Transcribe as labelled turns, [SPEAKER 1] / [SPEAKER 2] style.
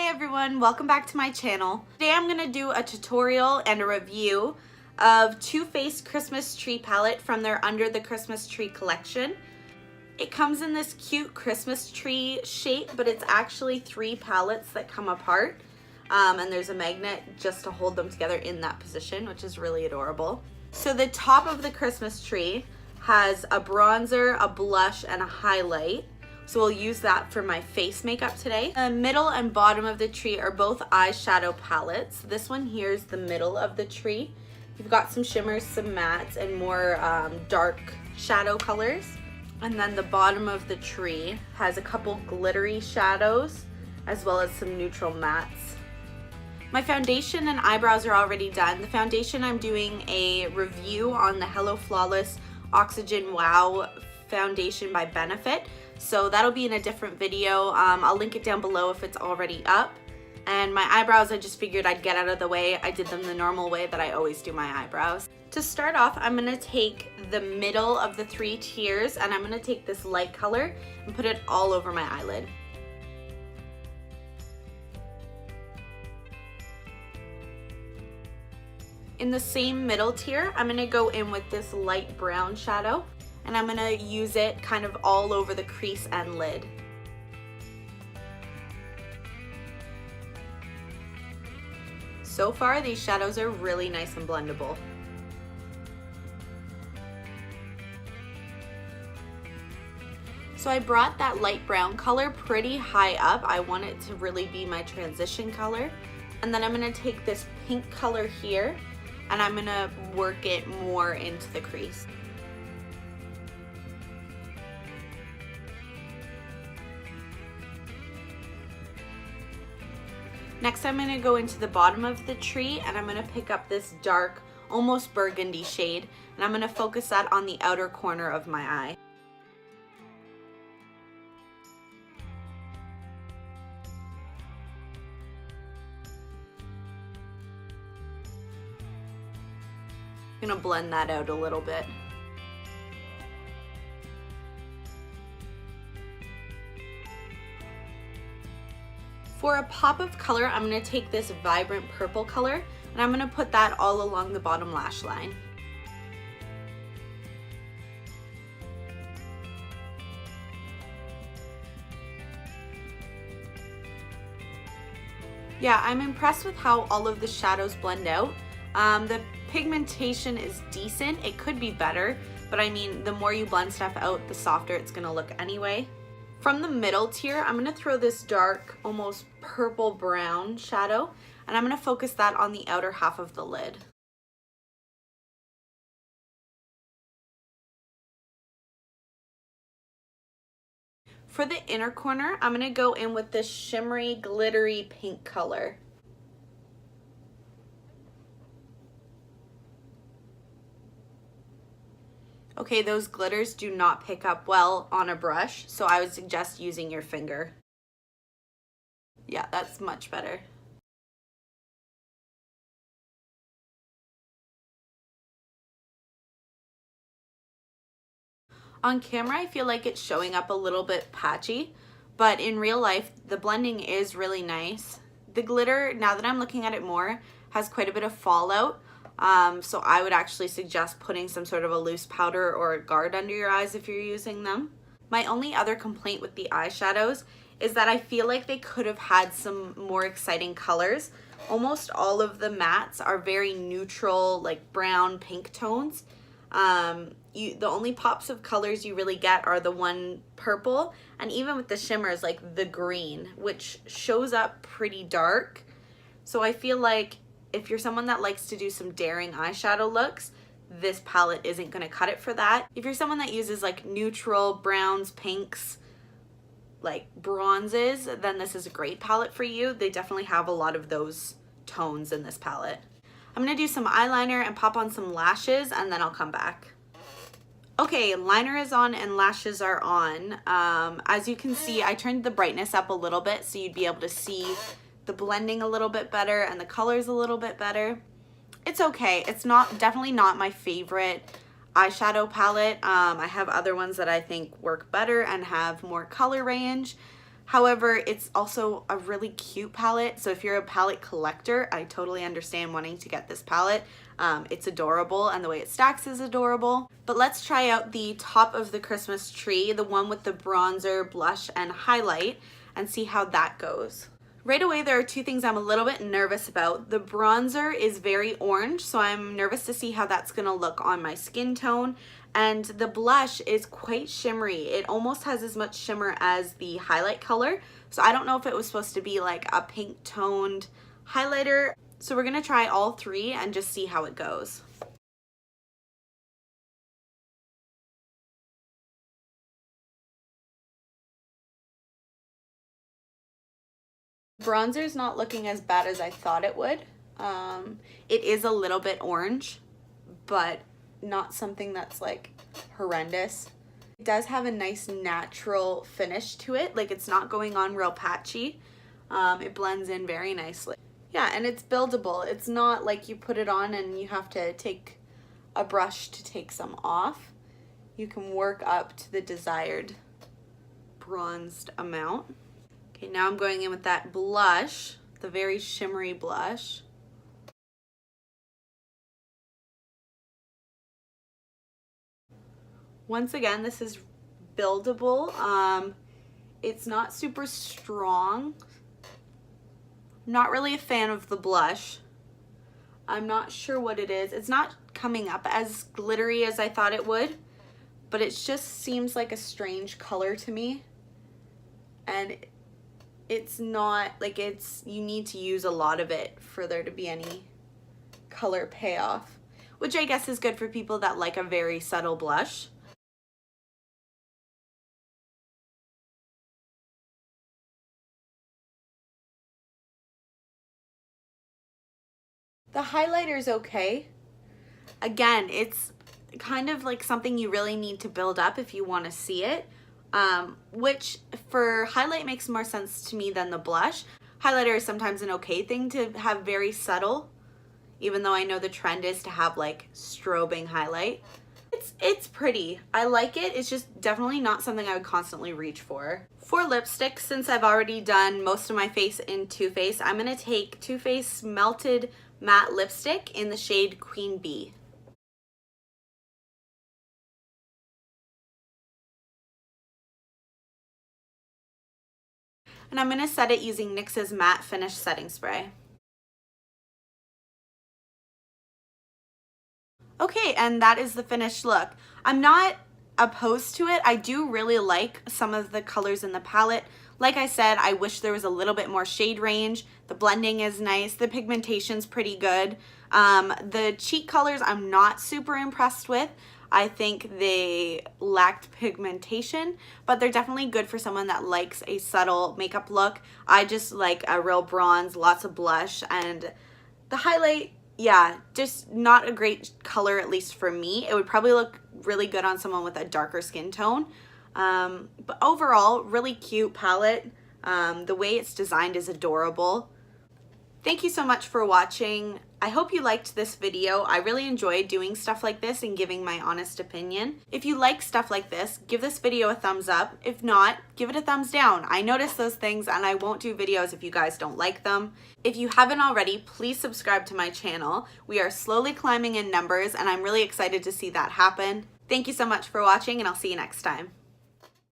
[SPEAKER 1] everyone, welcome back to my channel. Today I'm going to do a tutorial and a review of TooFaced Christmas Tree Palette from their Under the Christmas Tree collection. It comes in this cute Christmas tree shape, but it's actually 3 palettes that come apart. And there's a magnet just to hold them together in that position, which is really adorable. So the top of the Christmas tree has a bronzer, a blush, and a highlight. So we'll use that for my face makeup today. The middle and bottom of the tree are both eyeshadow palettes. This one here is the middle of the tree. You've got some shimmers, some mattes, and more dark shadow colors. And then the bottom of the tree has a couple glittery shadows as well as some neutral mattes. My foundation and eyebrows are already done. The foundation, I'm doing a review on the Hello Flawless Oxygen Wow foundation by Benefit. So that'll be in a different video. I'll link it down below if it's already up. And my eyebrows, I just figured I'd get out of the way. I did them the normal way that I always do my eyebrows. To start off, I'm gonna take the middle of the 3 tiers and I'm gonna take this light color and put it all over my eyelid. In the same middle tier, I'm gonna go in with this light brown shadow and I'm gonna use it kind of all over the crease and lid. So far, these shadows are really nice and blendable. So I brought that light brown color pretty high up. I want it to really be my transition color. And then I'm gonna take this pink color here and I'm gonna work it more into the crease. Next, I'm gonna go into the bottom of the tree and I'm gonna pick up this dark, almost burgundy shade, and I'm gonna focus that on the outer corner of my eye. I'm gonna blend that out a little bit. For a pop of color, I'm gonna take this vibrant purple color and I'm gonna put that all along the bottom lash line. Yeah, I'm impressed with how all of the shadows blend out. The pigmentation is decent. It could be better, but I mean, the more you blend stuff out, the softer it's gonna look anyway. From the middle tier, I'm gonna throw this dark, almost purple brown shadow, and I'm gonna focus that on the outer half of the lid. For the inner corner, I'm gonna go in with this shimmery, glittery pink color. Okay, those glitters do not pick up well on a brush, so I would suggest using your finger. Yeah, that's much better. On camera, I feel like it's showing up a little bit patchy, but in real life, the blending is really nice. The glitter, now that I'm looking at it more, has quite a bit of fallout. So I would actually suggest putting some sort of a loose powder or a guard under your eyes if you're using them. My only other complaint with the eyeshadows is that I feel like they could have had some more exciting colors. Almost all of the mattes are very neutral, like brown, pink tones. The only pops of colors you really get are the one purple, and even with the shimmers, like the green, which shows up pretty dark. So I feel like if you're someone that likes to do some daring eyeshadow looks, this palette isn't gonna cut it for that. If you're someone that uses like neutral browns, pinks, like bronzes, then this is a great palette for you. They definitely have a lot of those tones in this palette. I'm gonna do some eyeliner and pop on some lashes and then I'll come back. Okay, liner is on and lashes are on. As you can see, I turned the brightness up a little bit so you'd be able to see the blending a little bit better and the colors a little bit better. It's okay. It's definitely not my favorite eyeshadow palette. I have other ones that I think work better and have more color range, However, it's also a really cute palette. So if you're a palette collector, I totally understand wanting to get this palette. It's adorable and the way it stacks is adorable. But let's try out the top of the Christmas tree, the one with the bronzer, blush, and highlight, and see how that goes. Right away, there are two things I'm a little bit nervous about. The bronzer is very orange, so I'm nervous to see how that's gonna look on my skin tone. And the blush is quite shimmery. It almost has as much shimmer as the highlight color. So I don't know if it was supposed to be like a pink toned highlighter. So we're gonna try all three and just see how it goes. Bronzer is not looking as bad as I thought it would. It is a little bit orange, but not something that's like horrendous. It does have a nice natural finish to it, like it's not going on real patchy. It blends in very nicely. Yeah, and it's buildable. It's not like you put it on and you have to take a brush to take some off. You can work up to the desired bronzed amount. Okay, now I'm going in with that blush, the very shimmery blush. Once again, this is buildable. It's not super strong. Not really a fan of the blush. I'm not sure what it is. It's not coming up as glittery as I thought it would, but it just seems like a strange color to me. And it's not like you need to use a lot of it for there to be any color payoff, which I guess is good for people that like a very subtle blush. The highlighter is okay. Again, it's kind of like something you really need to build up if you want to see it. Which for highlight makes more sense to me than the blush. Highlighter is sometimes an okay thing to have very subtle, even though I know the trend is to have like strobing highlight. It's pretty. I like it. It's just definitely not something I would constantly reach for. For lipstick, since I've already done most of my face in Too Faced, I'm going to take Too Faced Melted Matte Lipstick in the shade Queen Bee. And I'm going to set it using NYX's Matte Finish Setting Spray. Okay, and that is the finished look. I'm not opposed to it. I do really like some of the colors in the palette. Like I said, I wish there was a little bit more shade range. The blending is nice. The pigmentation's pretty good. The cheek colors I'm not super impressed with. I think they lacked pigmentation, but they're definitely good for someone that likes a subtle makeup look. I just like a real bronze, lots of blush, and the highlight, yeah, just not a great color, at least for me. It would probably look really good on someone with a darker skin tone. But overall, really cute palette. The way it's designed is adorable. Thank you so much for watching. I hope you liked this video. I really enjoyed doing stuff like this and giving my honest opinion. If you like stuff like this, give this video a thumbs up. If not, give it a thumbs down. I notice those things and I won't do videos if you guys don't like them. If you haven't already, please subscribe to my channel. We are slowly climbing in numbers and I'm really excited to see that happen. Thank you so much for watching and I'll see you next time.